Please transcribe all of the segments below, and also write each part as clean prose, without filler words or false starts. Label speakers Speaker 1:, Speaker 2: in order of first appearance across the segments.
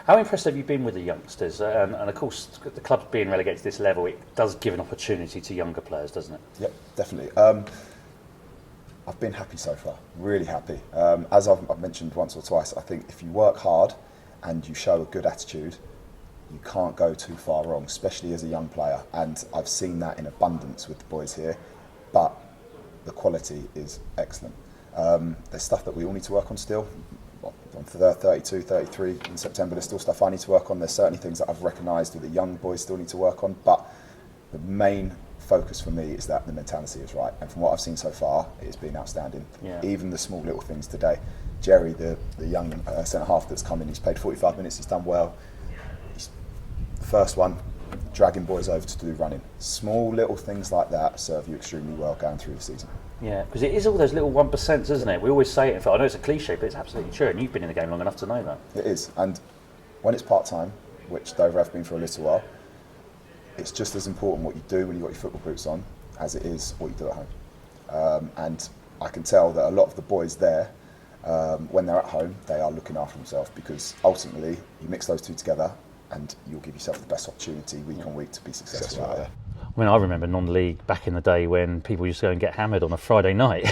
Speaker 1: How impressed have you been with the youngsters? And of course, the club being relegated to this level, it does give an opportunity to younger players, doesn't it?
Speaker 2: Yep, definitely. I've been happy so far, really happy. As I've mentioned once or twice, I think if you work hard and you show a good attitude, you can't go too far wrong, especially as a young player. And I've seen that in abundance with the boys here, but the quality is excellent. There's stuff that we all need to work on still. I'm 32, 33 in September, there's still stuff I need to work on. There's certainly things that I've recognised that the young boys still need to work on, but the main focus for me is that the mentality is right, and from what I've seen so far, it's been outstanding.
Speaker 1: Yeah.
Speaker 2: Even the small little things today. Jerry, the young centre half that's come in, he's played 45 minutes, he's done well. He's the first one, dragging boys over to do running. Small little things like that serve you extremely well going through the season.
Speaker 1: Yeah, because it is all those little 1%, isn't it? We always say it. I know it's a cliche, but it's absolutely true, and you've been in the game long enough to know that.
Speaker 2: It is, and when it's part-time, which Dover have been for a little while, it's just as important what you do when you've got your football boots on as it is what you do at home. And I can tell that a lot of the boys there, when they're at home, they are looking after themselves, because ultimately you mix those two together and you'll give yourself the best opportunity week on week to be successful out there.
Speaker 1: I mean, I remember non-league back in the day when people used to go and get hammered on a Friday night.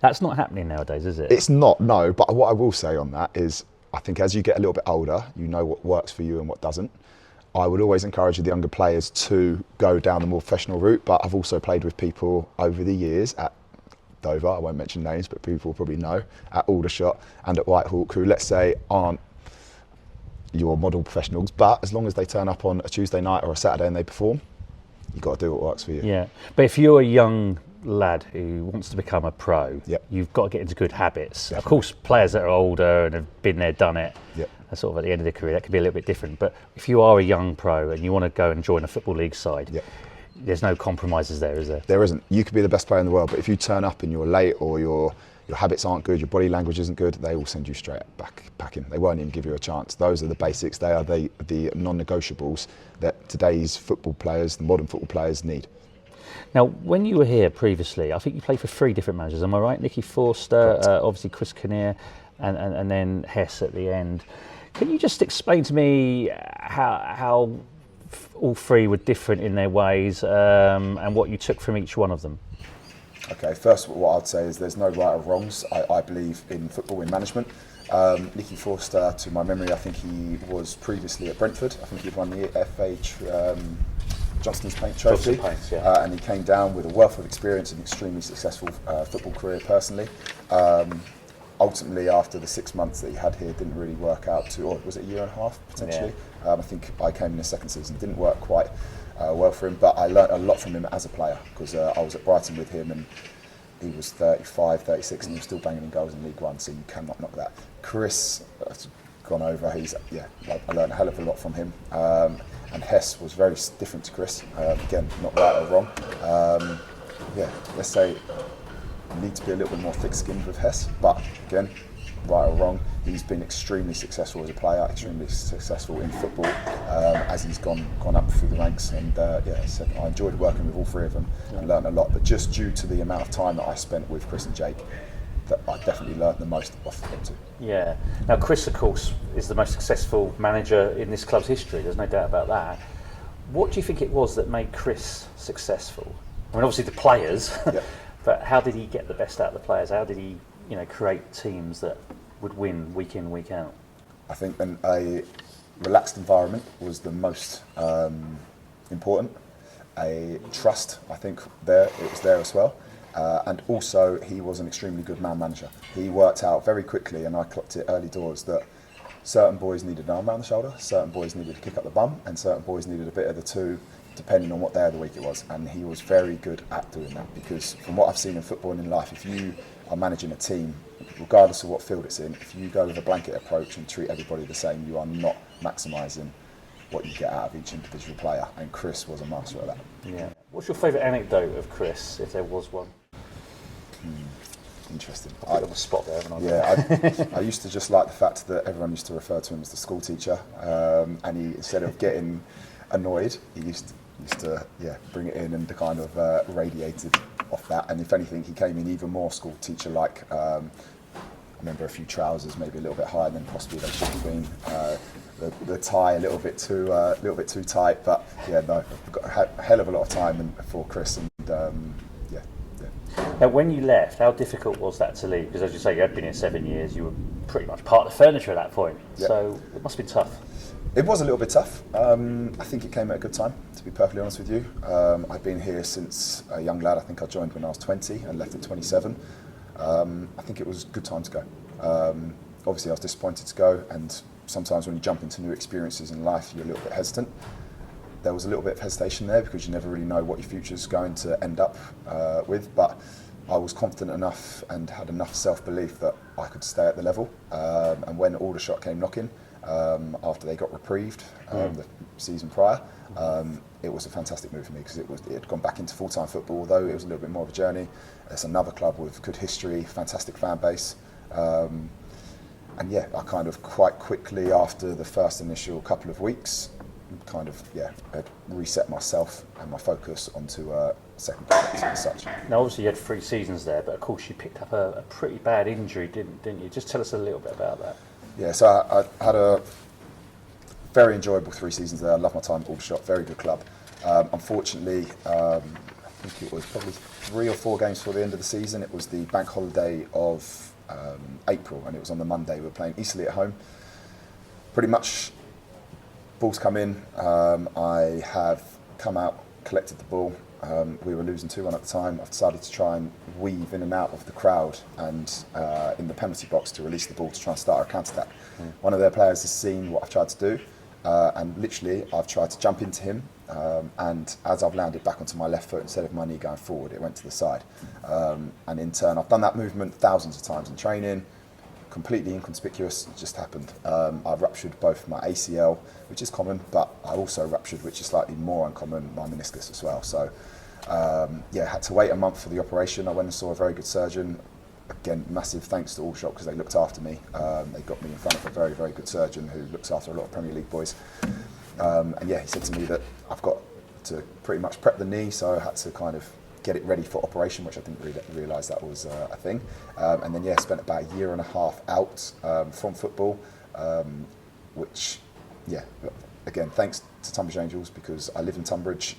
Speaker 1: That's not happening nowadays, is it?
Speaker 3: It's not, no, but what I will say on that is I think as you get a little bit older, you know what works for you and what doesn't. I would always encourage the younger players to go down the more professional route, but I've also played with people over the years at Dover, I won't mention names, but people will probably know, at Aldershot and at Whitehawk, who, let's say, aren't your model professionals, but as long as they turn up on a Tuesday night or a Saturday and they perform, you've got to do what works for you.
Speaker 1: Yeah, but if you're a young lad who wants to become a pro,
Speaker 3: Yep.
Speaker 1: you've got to get into good habits.
Speaker 3: Definitely.
Speaker 1: Of course, players that are older and have been there, done it,
Speaker 3: Yep.
Speaker 1: are sort of at the end of their career, that can be a little bit different. But if you are a young pro and you want to go and join a football league side,
Speaker 3: Yep.
Speaker 1: there's no compromises there, is there?
Speaker 3: There isn't. You could be the best player in the world, but if you turn up and you're late or your habits aren't good, your body language isn't good, they will send you straight back in. They won't even give you a chance. Those are the basics. They are the non-negotiables that today's football players, the modern football players, need.
Speaker 1: Now, when you were here previously, I think you played for 3 different managers, am I right? Nicky Forster, obviously Chris Kinnear, and then Hess at the end. Can you just explain to me how all 3 were different in their ways, and what you took from each one of them?
Speaker 2: Okay, first what I'd say is there's no right or wrongs. I believe in football, in management. Nicky Forster, to my memory, I think he was previously at Brentford. I think he'd won the FA Johnston's Paint Trophy.
Speaker 1: Paints, yeah.
Speaker 2: And he came down with a wealth of experience and extremely successful football career personally. Ultimately, after the 6 months that he had here, didn't really work out or was it a year and a half potentially?
Speaker 1: Yeah.
Speaker 2: I think I came in the second season, didn't work quite well for him, but I learnt a lot from him as a player, because I was at Brighton with him and he was 35, 36 and he was still banging in goals in League One, so you cannot knock that. Chris has gone over, I learned a hell of a lot from him. And Hess was very different to Chris, again, not right or wrong. Let's say you need to be a little bit more thick-skinned with Hess, but again, right or wrong, he's been extremely successful as a player, extremely successful in football as he's gone up through the ranks. And I enjoyed working with all 3 of them and learned a lot. But just due to the amount of time that I spent with Chris and Jake, that I definitely learned the most off them too.
Speaker 1: Yeah. Now, Chris, of course, is the most successful manager in this club's history. There's no doubt about that. What do you think it was that made Chris successful? I mean, obviously the players,
Speaker 2: Yep.
Speaker 1: but how did he get the best out of the players? How did he, create teams that would win week in, week out?
Speaker 2: I think a relaxed environment was the most important. A trust, I think, it was there as well. And also, he was an extremely good man manager. He worked out very quickly, and I clocked it early doors, that certain boys needed an arm around the shoulder, certain boys needed a kick up the bum, and certain boys needed a bit of the two, depending on what day of the week it was. And he was very good at doing that, because from what I've seen in football and in life, if you are managing a team, regardless of what field it's in, if you go with a blanket approach and treat everybody the same, you are not maximising what you get out of each individual player. And Chris was a master of that.
Speaker 1: Yeah. What's your favourite anecdote of Chris, if there was one?
Speaker 2: Interesting.
Speaker 1: I put on the spot there, haven't I?
Speaker 2: Yeah, I used to just like the fact that everyone used to refer to him as the school teacher, and he, instead of getting annoyed, he used to bring it in and kind of radiated off that. And if anything, he came in even more school teacher-like. I remember a few trousers maybe a little bit higher than possibly they should have been. the tie a little bit too tight. But yeah, no, I've got a hell of a lot of time for Chris, and yeah.
Speaker 1: Now, when you left, how difficult was that to leave? Because as you say, you had been here 7 years. You were pretty much part of the furniture at that point.
Speaker 2: Yep.
Speaker 1: So it must have been tough.
Speaker 2: It was a little bit tough. I think it came at a good time, to be perfectly honest with you. I've been here since a young lad. I think I joined when I was 20 and left at 27. I think it was a good time to go. Obviously, I was disappointed to go, and sometimes when you jump into new experiences in life, you're a little bit hesitant. There was a little bit of hesitation there because you never really know what your future's going to end up with, but I was confident enough and had enough self-belief that I could stay at the level. And when Aldershot came knocking, after they got reprieved the season prior, it was a fantastic move for me because it had gone back into full-time football, although it was a little bit more of a journey. It's another club with good history, fantastic fan base. And yeah, I kind of quite quickly after the first initial couple of weeks, had reset myself and my focus onto second projects and such.
Speaker 1: Now, obviously, you had 3 seasons there, but of course, you picked up a pretty bad injury, didn't you? Just tell us a little bit about that.
Speaker 2: Yeah, so I had a very enjoyable 3 seasons there. I love my time at Aldershot, very good club. Unfortunately, I think it was probably 3 or 4 games before the end of the season. It was the bank holiday of April, and it was on the Monday. We were playing Eastleigh at home. Pretty much, ball's come in. I have come out, collected the ball. We were losing 2-1 at the time. I've decided to try and weave in and out of the crowd and in the penalty box to release the ball to try and start a counter-attack. One of their players has seen what I've tried to do, and literally I've tried to jump into him, and as I've landed back onto my left foot, instead of my knee going forward, it went to the side. And in turn, I've done that movement thousands of times in training, completely inconspicuous. It just happened. I've ruptured both my ACL, which is common, but I also ruptured, which is slightly more uncommon, my meniscus as well. So had to wait a month for the operation. I went and saw a very good surgeon. Again, massive thanks to Aldershot because they looked after me. They got me in front of a very, very good surgeon who looks after a lot of Premier League boys. He said to me that I've got to pretty much prep the knee, so I had to kind of get it ready for operation, which I didn't really realise that was a thing. Spent about a 1.5 years out from football, which, again, thanks to Tunbridge Angels because I live in Tunbridge.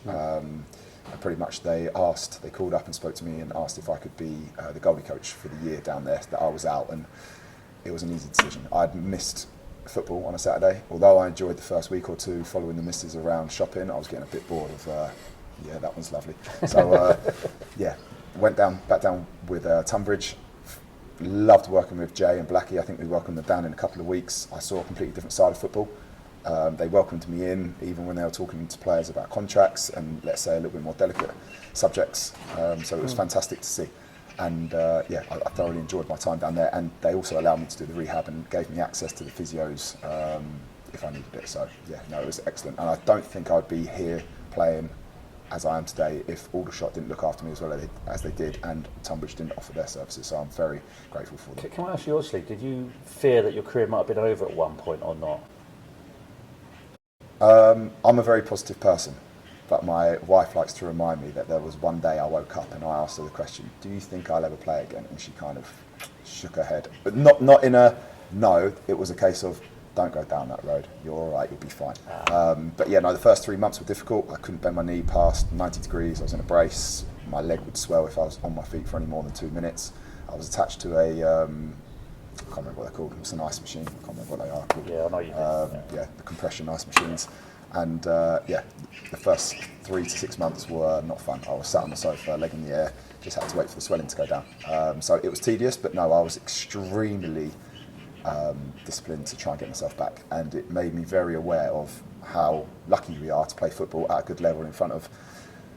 Speaker 2: And pretty much they called up and spoke to me and asked if I could be the goalie coach for the year down there that I was out, and it was an easy decision. I'd missed football on a Saturday. Although I enjoyed the first week or 2 following the missus around shopping, I was getting a bit bored of, that one's lovely. So, went back down with Tunbridge. Loved working with Jay and Blackie. I think we welcomed them down in a couple of weeks. I saw a completely different side of football. They welcomed me in, even when they were talking to players about contracts and, let's say, a little bit more delicate subjects. So it was fantastic to see. And I thoroughly enjoyed my time down there. And they also allowed me to do the rehab and gave me access to the physios if I needed it. So, it was excellent. And I don't think I'd be here playing as I am today if Aldershot didn't look after me as well as they did, and Tunbridge didn't offer their services. So I'm very grateful for them.
Speaker 1: Can I ask you, honestly, did you fear that your career might have been over at one point or not?
Speaker 2: I'm a very positive person, but my wife likes to remind me that there was one day I woke up and I asked her the question, do you think I'll ever play again? And she kind of shook her head. But not in a no, it was a case of don't go down that road, you're all right, you'll be fine. The first 3 months were difficult. I couldn't bend my knee past 90 degrees, I was in a brace, my leg would swell if I was on my feet for any more than 2 minutes. I was attached to a I can't remember what they're called. It's an ice machine. I can't remember what they are called.
Speaker 1: Yeah, I know you do.
Speaker 2: The compression ice machines. And the first 3 to 6 months were not fun. I was sat on the sofa, leg in the air, just had to wait for the swelling to go down. So it was tedious, but no, I was extremely disciplined to try and get myself back. And it made me very aware of how lucky we are to play football at a good level in front of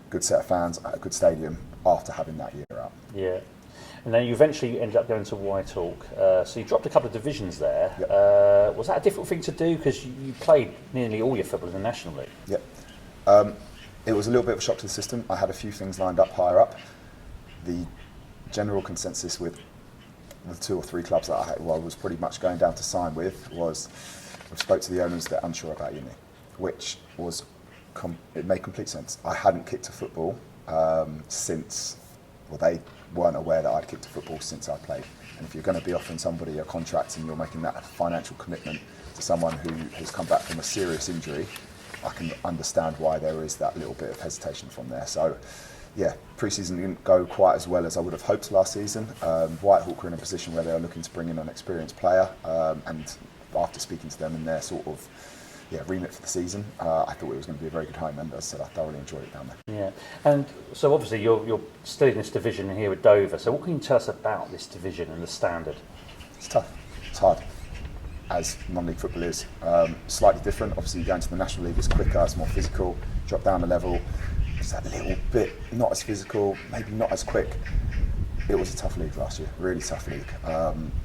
Speaker 2: a good set of fans at a good stadium after having that year out.
Speaker 1: Yeah. And then you eventually ended up going to Whitehawk. So you dropped a couple of divisions there.
Speaker 2: Yep.
Speaker 1: Was that a difficult thing to do? Because you played nearly all your football in the National League.
Speaker 2: Yep. It was a little bit of a shock to the system. I had a few things lined up higher up. The general consensus with the 2 or 3 clubs that I was pretty much going down to sign with was, I spoke to the owners, they're unsure about uni, which was, it made complete sense. I hadn't kicked a football since, they weren't aware that I'd kicked a football since I played. And if you're going to be offering somebody a contract and you're making that a financial commitment, to someone who has come back from a serious injury, I can understand why there is that little bit of hesitation from there. So, yeah, pre-season didn't go quite as well as I would have hoped last season. Whitehawk were in a position where they were looking to bring in an experienced player, and after speaking to them in their sort of remit for the season, I thought it was going to be a very good home, and as I said, I thoroughly enjoyed it down there.
Speaker 1: Yeah, and so obviously you're still in this division here with Dover. So what can you tell us about this division and the standard?
Speaker 2: It's tough. It's hard, as non-league football is. Slightly different. Obviously, you go into the National League, it's quicker, it's more physical. Drop down a level, it's that little bit not as physical, maybe not as quick. It was a tough league last year, really tough league.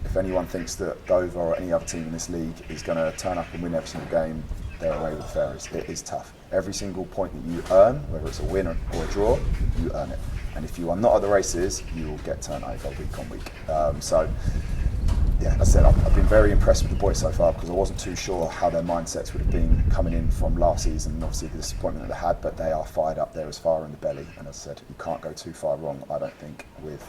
Speaker 2: If anyone thinks that Dover or any other team in this league is going to turn up and win every single game, they're away with the fairies. It is tough. Every single point that you earn, whether it's a win or a draw, you earn it. And if you are not at the races, you will get turned over week on week. So, yeah, as I said, I've been very impressed with the boys so far, because I wasn't too sure how their mindsets would have been coming in from last season, and obviously the disappointment that they had, but they are fired up. There is fire in the belly, and as I said, you can't go too far wrong, I don't think, with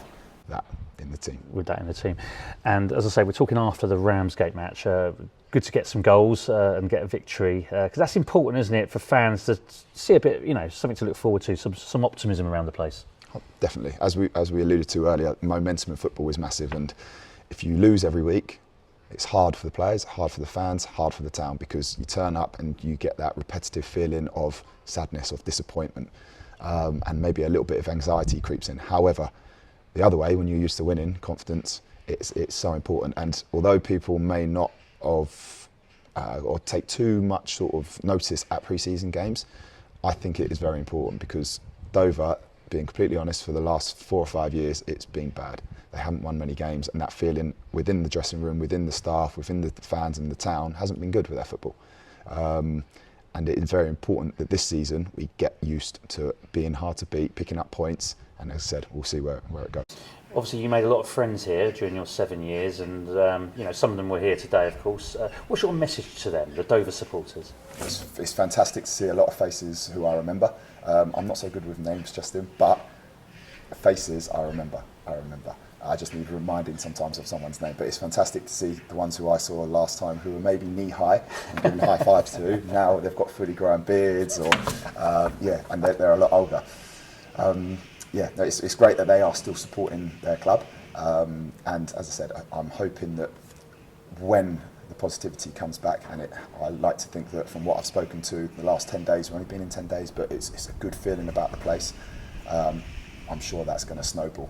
Speaker 2: that in the team.
Speaker 1: With that in the team. And as I say, we're talking after the Ramsgate match. Good to get some goals and get a victory, because that's important, isn't it, for fans to see a bit, something to look forward to, some optimism around the place.
Speaker 3: Definitely. As we alluded to earlier, momentum in football is massive, and if you lose every week, it's hard for the players, hard for the fans, hard for the town, because you turn up and you get that repetitive feeling of sadness, of disappointment, and maybe a little bit of anxiety creeps in. However, the other way, when you're used to winning, confidence, it's so important. And although people may not or take too much sort of notice at pre-season games, I think it is very important, because Dover, being completely honest, for the last 4 or 5 years, it's been bad. They haven't won many games, and that feeling within the dressing room, within the staff, within the fans and the town hasn't been good with their football. And it is very important that this season we get used to being hard to beat, picking up points, and as I said, we'll see where it goes.
Speaker 1: Obviously, you made a lot of friends here during your 7 years, and some of them were here today, of course. What's your message to them, the Dover supporters?
Speaker 2: It's fantastic to see a lot of faces who I remember. I'm not so good with names, Justin, but faces I remember. I just need reminding sometimes of someone's name, but it's fantastic to see the ones who I saw last time who were maybe knee-high and giving high fives to. Now they've got fully grown beards, or and they're a lot older. It's great that they are still supporting their club, and as I said, I'm hoping that when the positivity comes back, and I like to think that from what I've spoken to the last 10 days, we've only been in 10 days, but it's a good feeling about the place. I'm sure that's going to snowball